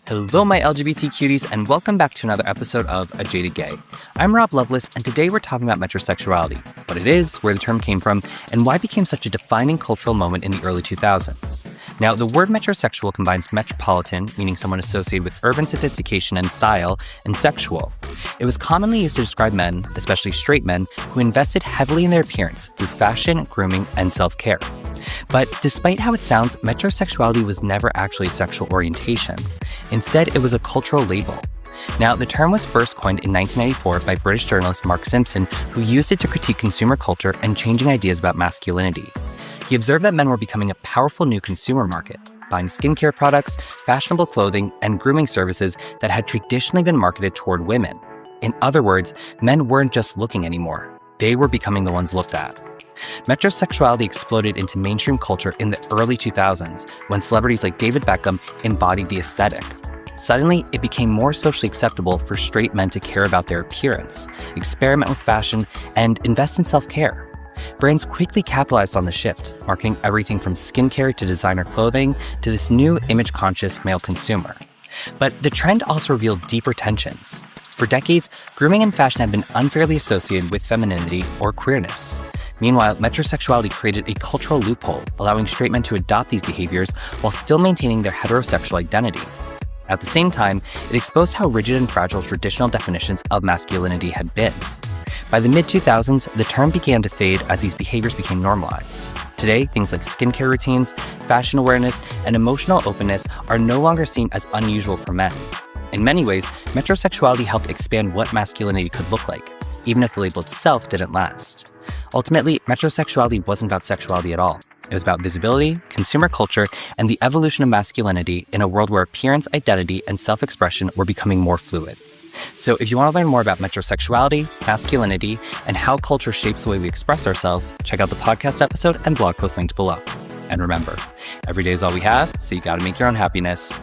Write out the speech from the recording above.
Hello, my LGBT cuties, and welcome back to another episode of A Jaded Gay. I'm Rob Lovelace, and today we're talking about metrosexuality, what it is, where the term came from, and why it became such a defining cultural moment in the early 2000s. Now, the word metrosexual combines metropolitan, meaning someone associated with urban sophistication and style, and sexual. It was commonly used to describe men, especially straight men, who invested heavily in their appearance through fashion, grooming, and self-care. But despite how it sounds, metrosexuality was never actually a sexual orientation. Instead, it was a cultural label. Now, the term was first coined in 1994 by British journalist Mark Simpson, who used it to critique consumer culture and changing ideas about masculinity. He observed that men were becoming a powerful new consumer market, buying skincare products, fashionable clothing, and grooming services that had traditionally been marketed toward women. In other words, men weren't just looking anymore. They were becoming the ones looked at. Metrosexuality exploded into mainstream culture in the early 2000s when celebrities like David Beckham embodied the aesthetic. Suddenly, it became more socially acceptable for straight men to care about their appearance, experiment with fashion, and invest in self-care. Brands quickly capitalized on the shift, marketing everything from skincare to designer clothing to this new image-conscious male consumer. But the trend also revealed deeper tensions. For decades, grooming and fashion had been unfairly associated with femininity or queerness. Meanwhile, metrosexuality created a cultural loophole, allowing straight men to adopt these behaviors while still maintaining their heterosexual identity. At the same time, it exposed how rigid and fragile traditional definitions of masculinity had been. By the mid-2000s, the term began to fade as these behaviors became normalized. Today, things like skincare routines, fashion awareness, and emotional openness are no longer seen as unusual for men. In many ways, metrosexuality helped expand what masculinity could look like, even if the label itself didn't last. Ultimately, metrosexuality wasn't about sexuality at all. It was about visibility, consumer culture, and the evolution of masculinity in a world where appearance, identity, and self-expression were becoming more fluid. So if you want to learn more about metrosexuality, masculinity, and how culture shapes the way we express ourselves, check out the podcast episode and blog post linked below. And remember, every day is all we have, so you gotta make your own happiness.